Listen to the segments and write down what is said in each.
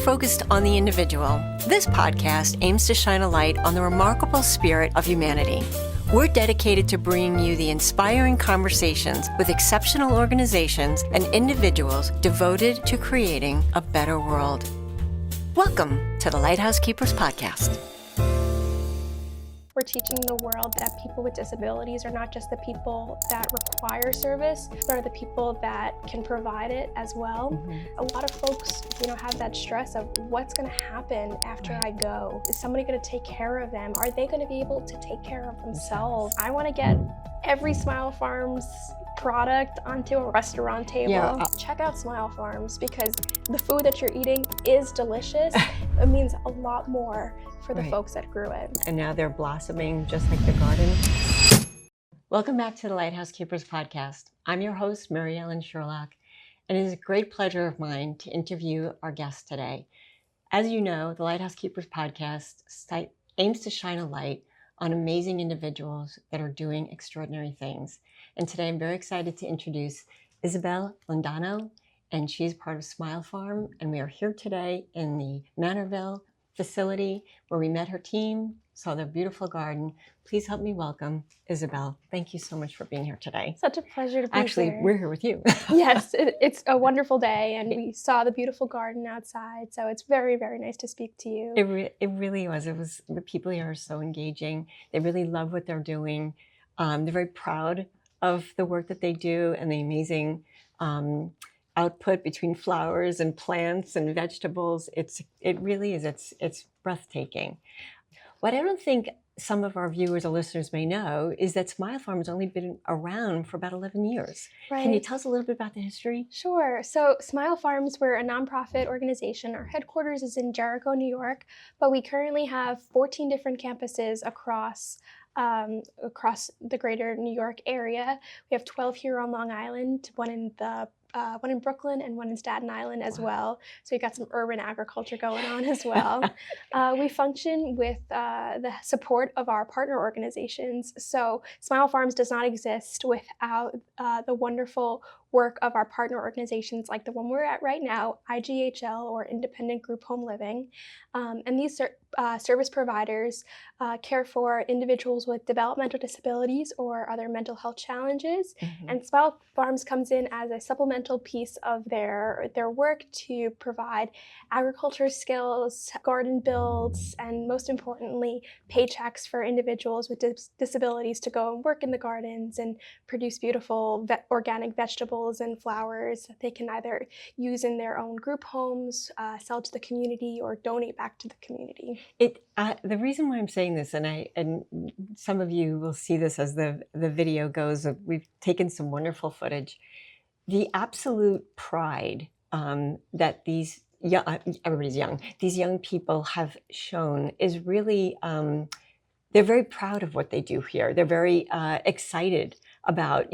focused on the individual, this podcast aims to shine a light on the remarkable spirit of humanity. We're dedicated to bringing you the inspiring conversations with exceptional organizations and individuals devoted to creating a better world. Welcome to the Lighthouse Keepers Podcast. We're teaching the world that people with disabilities are not just the people that require service, but are the people that can provide it as well. Mm-hmm. A lot of folks, have that stress of what's going to happen after I go. Is somebody going to take care of them? Are they going to be able to take care of themselves? I want to get every Smile Farms product onto a restaurant table. Yeah. Check out Smile Farms because the food that you're eating is delicious. It means a lot more for the folks that grew it. And now they're blossoming just like the garden. Welcome back to the Lighthouse Keepers Podcast. I'm your host, Mary Ellen Sherlock, and it is a great pleasure of mine to interview our guest today. As you know, the Lighthouse Keepers Podcast aims to shine a light on amazing individuals that are doing extraordinary things. And today I'm very excited to introduce Isabel Londono, and she's part of Smile Farm, and we are here today in the Manorville facility where we met her team, saw their beautiful garden. Please help me welcome Isabel. Thank you so much for being here today. Such a pleasure to be Actually, here. We're here with you. Yes, it's a wonderful day, and we saw the beautiful garden outside, so it's very, very nice to speak to you. It really was. It was. The people here are so engaging. They really love what they're doing. They're very proud of the work that they do and the amazing output between flowers and plants and vegetables. It really is. It's breathtaking. What I don't think some of our viewers or listeners may know is that Smile Farm has only been around for about 11 years. Right. Can you tell us a little bit about the history? Sure. So Smile Farms, we're a nonprofit organization. Our headquarters is in Jericho, New York, but we currently have 14 different campuses across the greater New York area. We have 12 here on Long Island, one in Brooklyn and one in Staten Island as well. So you've got some urban agriculture going on as well. We function with the support of our partner organizations. So Smile Farms does not exist without the wonderful work of our partner organizations like the one we're at right now, IGHL, or Independent Group Home Living. And these service providers care for individuals with developmental disabilities or other mental health challenges. Mm-hmm. And Smile Farms comes in as a supplemental piece of their work to provide agriculture skills, garden builds, and most importantly, paychecks for individuals with disabilities to go and work in the gardens and produce beautiful organic vegetables and flowers that they can either use in their own group homes, sell to the community, or donate back to the community. The reason why I'm saying this, and some of you will see this as the video goes, we've taken some wonderful footage. The absolute pride that these everybody's young, these young people have shown is really, they're very proud of what they do here. They're very excited about,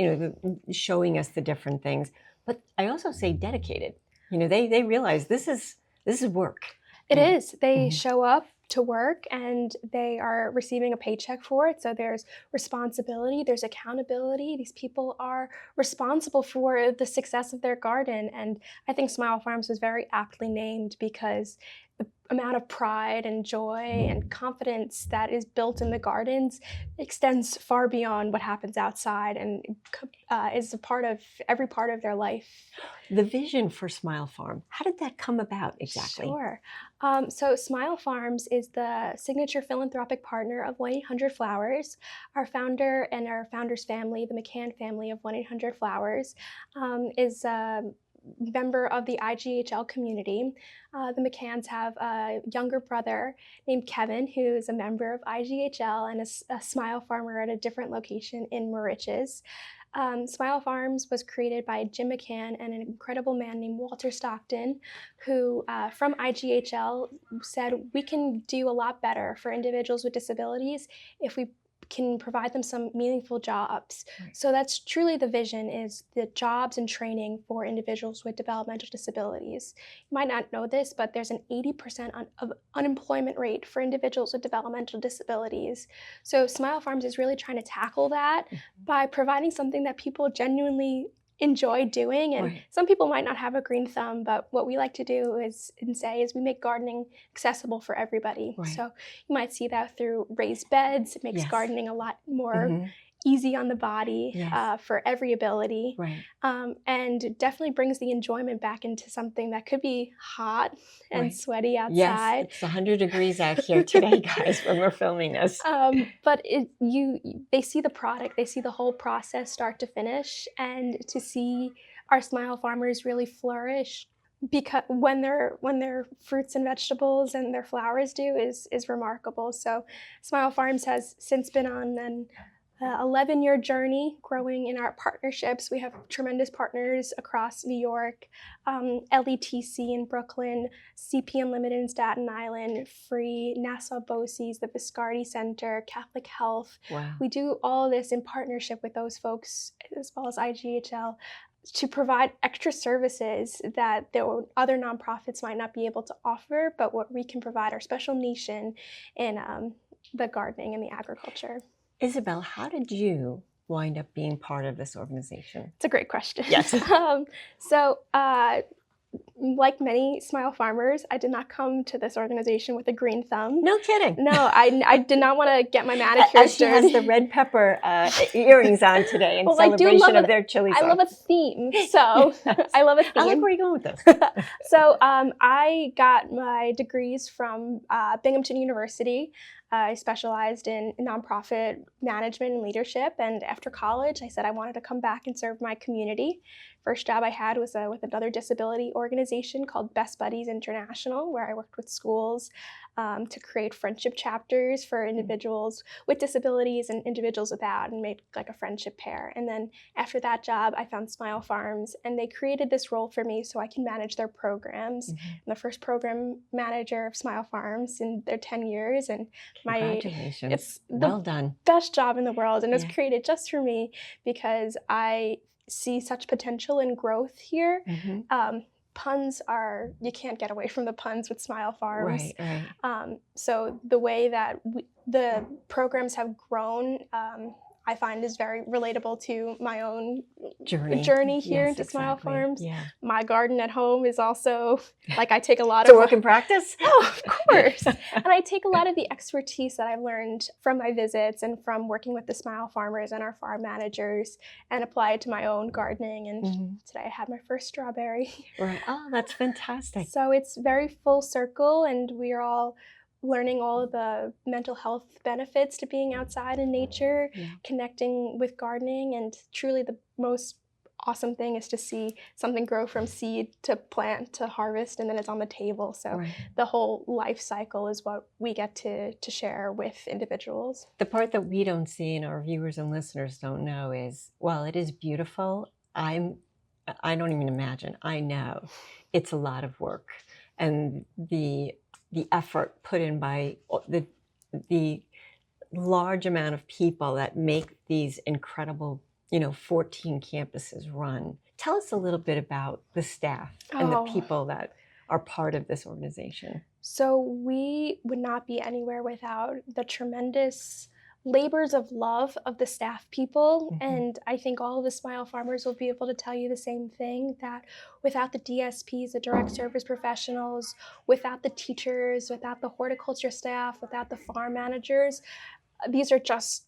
showing us the different things. But I also say dedicated. They realize this is work. It is. They show up to work and they are receiving a paycheck for it. So there's responsibility, there's accountability. These people are responsible for the success of their garden. And I think Smile Farms was very aptly named because the amount of pride and joy and confidence that is built in the gardens extends far beyond what happens outside and is a part of every part of their life. The vision for Smile Farm, how did that come about exactly? Sure. So Smile Farms is the signature philanthropic partner of 1-800-Flowers. Our founder and our founder's family, the McCann family of 1-800-Flowers, is member of the IGHL community. The McCanns have a younger brother named Kevin, who is a member of IGHL and a Smile Farmer at a different location in Mauritius. Smile Farms was created by Jim McCann and an incredible man named Walter Stockton, who from IGHL said we can do a lot better for individuals with disabilities if we can provide them some meaningful jobs. Right. So that's truly the vision, is the jobs and training for individuals with developmental disabilities. You might not know this, but there's an 80% of unemployment rate for individuals with developmental disabilities. So Smile Farms is really trying to tackle that by providing something that people genuinely enjoy doing. And Right. some people might not have a green thumb, but what we like to do is we make gardening accessible for everybody. Right. So you might see that through raised beds. It makes Yes. gardening a lot more Mm-hmm. easy on the body, Yes. for every ability. Right. And definitely brings the enjoyment back into something that could be hot and Right. sweaty Yes, outside. it's 100 degrees out here today, guys, when we're filming this. But they see the product, they see the whole process start to finish, and to see our smile farmers really flourish because when their fruits and vegetables and their flowers do is remarkable. So Smile Farms has since been on an 11-year journey growing in our partnerships. We have tremendous partners across New York, LETC in Brooklyn, CP Unlimited in Staten Island, Free, Nassau BOCES, the Viscardi Center, Catholic Health. Wow. We do all of this in partnership with those folks, as well as IGHL, to provide extra services that the other nonprofits might not be able to offer, but what we can provide our special niche in the gardening and the agriculture. Isabel, how did you wind up being part of this organization? It's a great question. Yes. Like many Smile farmers, I did not come to this organization with a green thumb. No kidding. No, I did not want to get my manicure As she has the red pepper earrings on today in celebration of their chili sauce. I love a theme, so yes. I love a theme. I like where you're going with this. So I got my degrees from Binghamton University. I specialized in nonprofit management and leadership, and after college, I said I wanted to come back and serve my community. First job I had was with another disability organization called Best Buddies International, where I worked with schools to create friendship chapters for individuals with disabilities and individuals without, and made like a friendship pair. And then after that job, I found Smile Farms, and they created this role for me so I can manage their programs. Mm-hmm. I'm the first program manager of Smile Farms in their 10 years, and congratulations. It's well done. Best job in the world, and it was created just for me because I see such potential and growth here. Mm-hmm. Puns are, you can't get away from the puns with Smile Farms. Right. So the way that the programs have grown, I find is very relatable to my own journey here into Smile Farms. Yeah. My garden at home is also, like, I take a lot of... It's a work in practice? Oh, of course. And I take a lot of the expertise that I've learned from my visits and from working with the Smile Farmers and our farm managers and apply it to my own gardening. And today I had my first strawberry. Right. Oh, that's fantastic. So it's very full circle, and we are all learning all of the mental health benefits to being outside in nature, connecting with gardening, and truly the most awesome thing is to see something grow from seed to plant to harvest, and then it's on the table. So the whole life cycle is what we get to share with individuals. The part that we don't see and our viewers and listeners don't know is, while it is beautiful, I don't even imagine. I know it's a lot of work, and the effort put in by the large amount of people that make these incredible, 14 campuses run. Tell us a little bit about the staff and the people that are part of this organization. So we would not be anywhere without the tremendous labors of love of the staff people. And I think all of the Smile Farmers will be able to tell you the same thing, that without the DSPs, the direct service professionals, without the teachers, without the horticulture staff, without the farm managers, these are just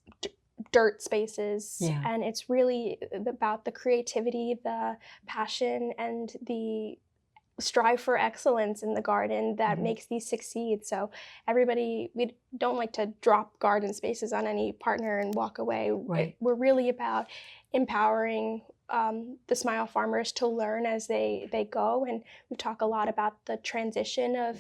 dirt spaces. And it's really about the creativity, the passion, and the strive for excellence in the garden that makes these succeed. So everybody, we don't like to drop garden spaces on any partner and walk away. We're really about empowering the Smile Farmers to learn as they go. And we talk a lot about the transition of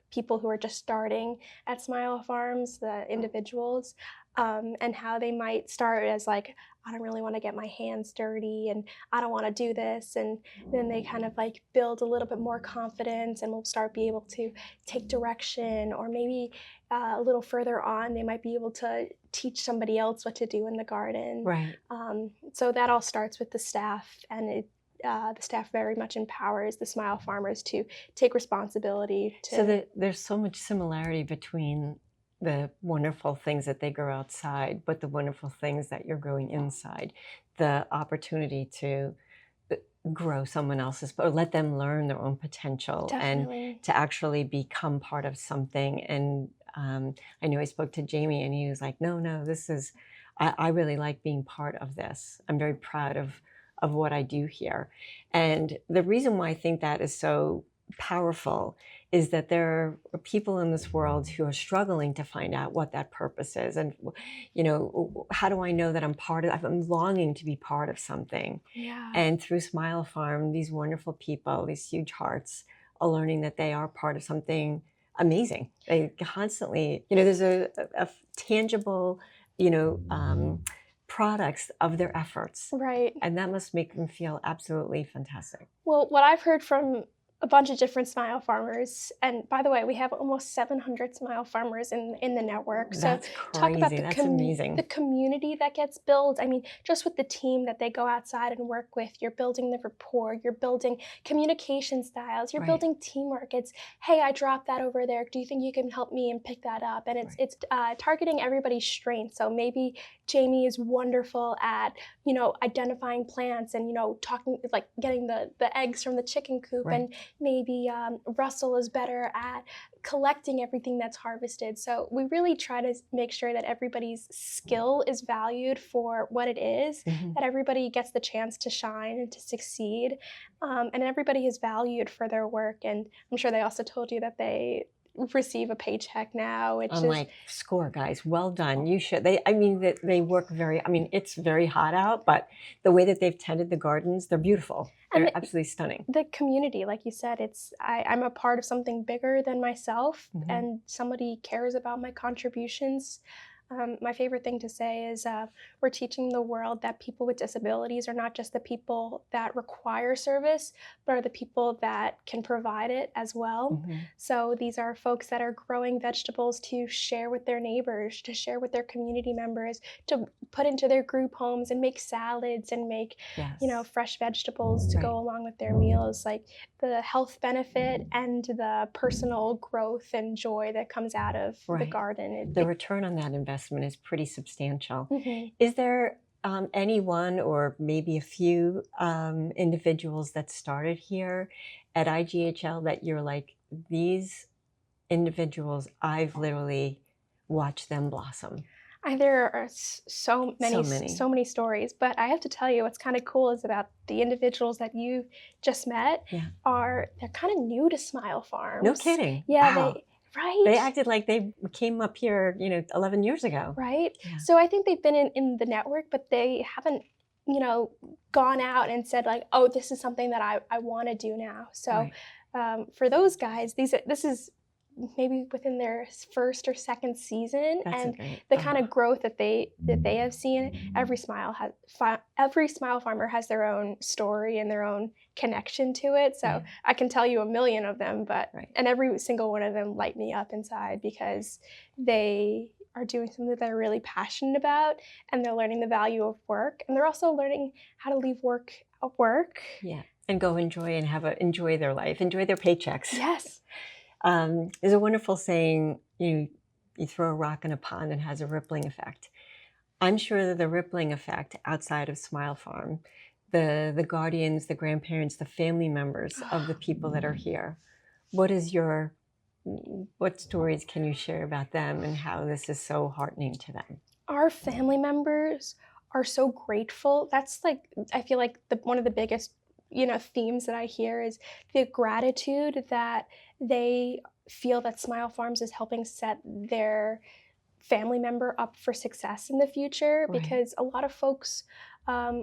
people who are just starting at Smile Farms, the individuals, and how they might start as like, I don't really want to get my hands dirty and I don't want to do this. And then they kind of like build a little bit more confidence and will start be able to take direction, or maybe a little further on, they might be able to teach somebody else what to do in the garden. So that all starts with the staff, and the staff very much empowers the Smile Farmers to take responsibility. So there's so much similarity between the wonderful things that they grow outside, but the wonderful things that you're growing inside. The opportunity to grow someone else's, or let them learn their own potential Definitely. and to actually become part of something. And I know I spoke to Jamie and he was like, no, this is, I really like being part of this. I'm very proud of what I do here. And the reason why I think that is so powerful is that there are people in this world who are struggling to find out what that purpose is. And, how do I know that I'm part of, I'm longing to be part of something. Yeah. And through Smile Farm, these wonderful people, these huge hearts are learning that they are part of something amazing. They constantly, there's a tangible, products of their efforts. Right. And that must make them feel absolutely fantastic. Well, what I've heard from a bunch of different Smile Farmers, and by the way, we have almost 700 Smile Farmers in the network. So That's crazy. talk about That's amazing. The community that gets built. I mean, just with the team that they go outside and work with, you're building the rapport, you're building communication styles, you're building teamwork. It's, hey, I dropped that over there. Do you think you can help me and pick that up? And it's targeting everybody's strengths. So maybe Jamie is wonderful at, identifying plants and, talking, like getting the eggs from the chicken coop. And maybe Russell is better at collecting everything that's harvested. So we really try to make sure that everybody's skill is valued for what it is, that everybody gets the chance to shine and to succeed, and everybody is valued for their work. And I'm sure they also told you that they receive a paycheck now, which I'm like, score, guys, well done. You should. They work very, it's very hot out, but the way that they've tended the gardens, they're beautiful. They're absolutely stunning. The community, like you said, I'm a part of something bigger than myself, and somebody cares about my contributions. My favorite thing to say is we're teaching the world that people with disabilities are not just the people that require service, but are the people that can provide it as well. So these are folks that are growing vegetables to share with their neighbors, to share with their community members, to put into their group homes and make salads and make, fresh vegetables to go along with their meals. Like the health benefit and the personal growth and joy that comes out of the garden. The return on that investment is pretty substantial. Is there anyone or maybe a few individuals that started here at IGHL that you're like, these individuals, I've literally watched them blossom? There are so many stories, but I have to tell you what's kind of cool is about the individuals that you just met they're kind of new to Smile Farms. No kidding. Yeah, wow. They acted like they came up here, 11 years ago. Right. Yeah. So I think they've been in the network, but they haven't, gone out and said like, oh, this is something that I want to do now. So for those guys, this is maybe within their first or second season. And the kind of growth that they have seen, every Smile Farmer has their own story and their own connection to it. So I can tell you a million of them, but and every single one of them light me up inside because they are doing something that they're really passionate about, and they're learning the value of work, and they're also learning how to leave work at work. Yeah, and go enjoy and enjoy their life, enjoy their paychecks. Yes. There's a wonderful saying, you throw a rock in a pond and it has a rippling effect. I'm sure that the rippling effect outside of Smile Farm, the guardians, the grandparents, the family members of the people that are here, what stories can you share about them and how this is so heartening to them? Our family members are so grateful. That's like, I feel like one of the biggest themes that I hear is the gratitude that they feel that Smile Farms is helping set their family member up for success in the future. Because a lot of folks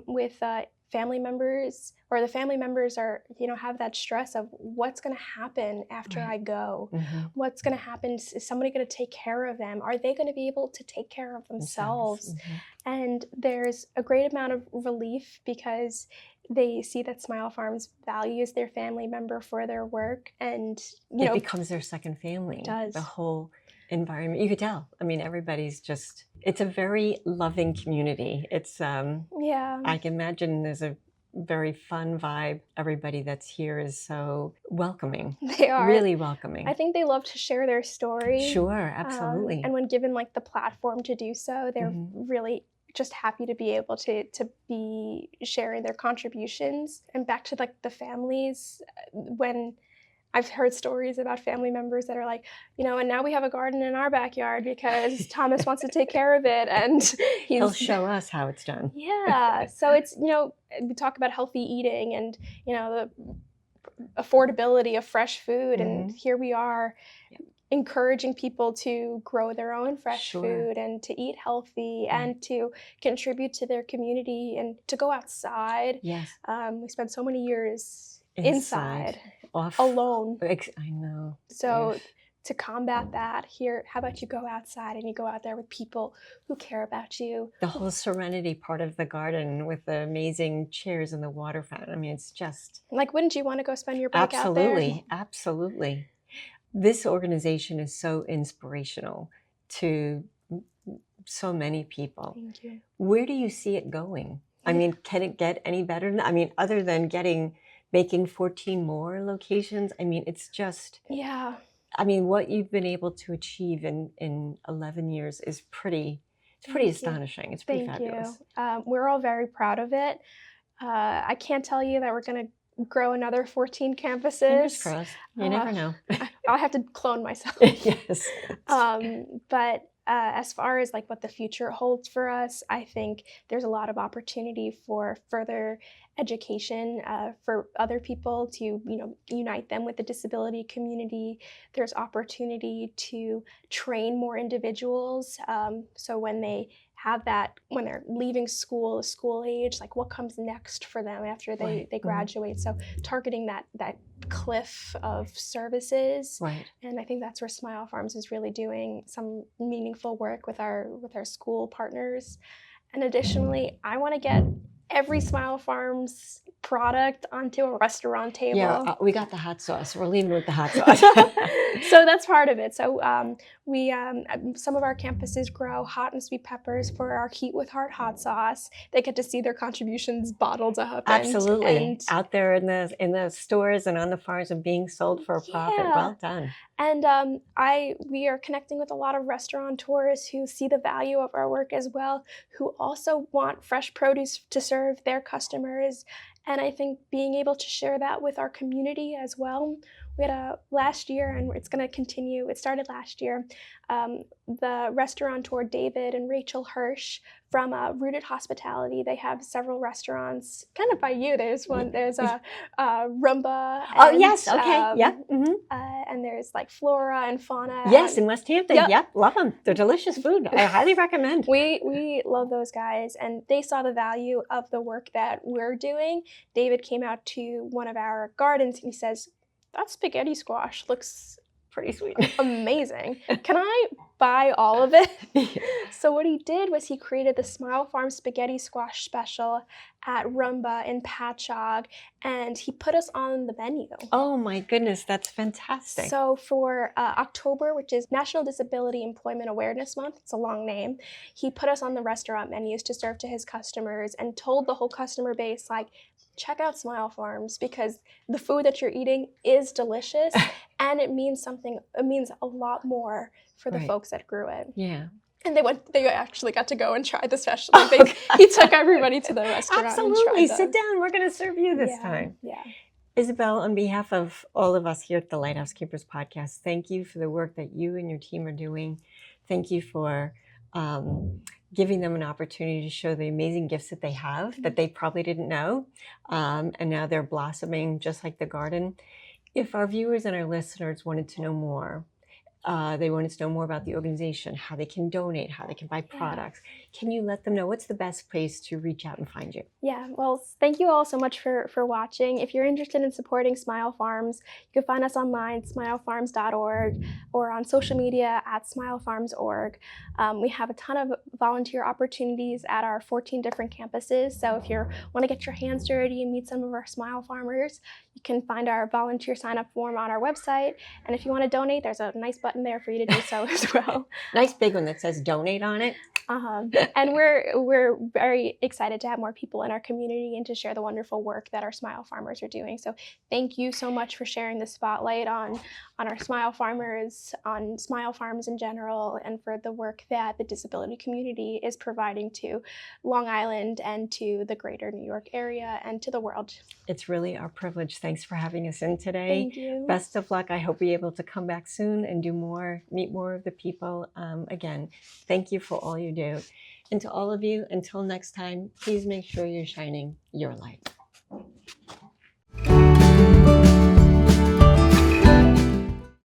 with family members, or the family members are, have that stress of what's going to happen after I go? What's going to happen? Is somebody going to take care of them? Are they going to be able to take care of themselves? And there's a great amount of relief because they see that Smile Farms values their family member for their work, and it becomes their second family. It does. The whole environment, you could tell. Everybody's it's a very loving community. It's I can imagine there's a very fun vibe. Everybody that's here is so welcoming. They are really welcoming. I think they love to share their story. Sure, absolutely. And when given like the platform to do so, they're really just happy to be able to be sharing their contributions. And back to like the families, when I've heard stories about family members that are like, and now we have a garden in our backyard because Thomas wants to take care of it, and he'll show us how it's done. Yeah. So it's, we talk about healthy eating and, the affordability of fresh food. And here we are encouraging people to grow their own fresh food and to eat healthy and to contribute to their community and to go outside. Yes. We spent so many years inside alone. I know. So to combat that, how about you go outside and you go out there with people who care about you? The whole serenity part of the garden with the amazing chairs and the water fountain. I mean, it's just... Like, wouldn't you want to go spend your break out there? Absolutely. This organization is so inspirational to so many people. Thank you. Where do you see it going? I mean, can it get any better? I mean, other than making 14 more locations, I mean, it's just... Yeah. I mean, what you've been able to achieve in 11 years is pretty astonishing. It's pretty fabulous. Thank you. We're all very proud of it. I can't tell you that we're going to grow another 14 campuses. Fingers crossed. You never know. I'll have to clone myself. Yes. But as far as like what the future holds for us, I think there's a lot of opportunity for further education for other people to, unite them with the disability community. There's opportunity to train more individuals. So when they have that, when they're leaving school age, like what comes next for them after they graduate. So targeting that cliff of services. Right. And I think that's where Smile Farms is really doing some meaningful work with our school partners. And additionally, I want to get every Smile Farms product onto a restaurant table. Yeah, we got the hot sauce. We're leaving with the hot sauce. So that's part of it. So we some of our campuses grow hot and sweet peppers for our Heat with Heart hot sauce. They get to see their contributions bottled up. Absolutely. And out there in the stores and on the farms and being sold for a profit. Well done. And we are connecting with a lot of restaurateurs who see the value of our work as well, who also want fresh produce to serve their customers. And I think being able to share that with our community as well. We had last year, and it's going to continue. It started last year. The restaurateur David and Rachel Hirsch from Rooted Hospitality. They have several restaurants, kind of by you. There's one. There's a Rumba. And, yes. Okay. Yeah. And there's like Flora and Fauna. Yes, in West Hampton. Yep. Love them. They're delicious food. I highly recommend. We love those guys, and they saw the value of the work that we're doing. David came out to one of our gardens and he says, "That spaghetti squash looks pretty sweet. Amazing. Can I buy all of it?" So what he did was he created the Smile Farm Spaghetti Squash Special at Rumba in Patchogue, and he put us on the menu. Oh my goodness, that's fantastic. So for October, which is National Disability Employment Awareness Month, it's a long name, he put us on the restaurant menus to serve to his customers and told the whole customer base, like, check out Smile Farms because the food that you're eating is delicious and it means something. It means a lot more for the folks that grew it. Yeah. And they actually got to go and try the special. He took everybody to the restaurant. Absolutely. And tried Sit down. We're going to serve you this time. Yeah. Isabel, on behalf of all of us here at the Lighthouse Keepers Podcast, thank you for the work that you and your team are doing. Thank you for giving them an opportunity to show the amazing gifts that they have that they probably didn't know. And now they're blossoming just like the garden. If our viewers and our listeners wanted to know more, they wanted to know more about the organization, how they can donate, how they can buy products. Can you let them know what's the best place to reach out and find you? Yeah, well, thank you all so much for watching. If you're interested in supporting Smile Farms, you can find us online, smilefarms.org, or on social media at smilefarms.org. We have a ton of volunteer opportunities at our 14 different campuses. So if you want to get your hands dirty and meet some of our Smile Farmers, you can find our volunteer sign-up form on our website. And if you want to donate, there's a nice button there for you to do so as well. Nice big one that says donate on it. And we're very excited to have more people in our community and to share the wonderful work that our Smile Farmers are doing. So thank you so much for sharing the spotlight on our Smile Farmers, on Smile Farms in general, and for the work that the disability community is providing to Long Island and to the greater New York area and to the world. It's really our privilege. Thanks for having us in today. Thank you. Best of luck. I hope we're able to come back soon and do more, meet more of the people. Again, thank you for all you do. And to all of you, until next time, please make sure you're shining your light.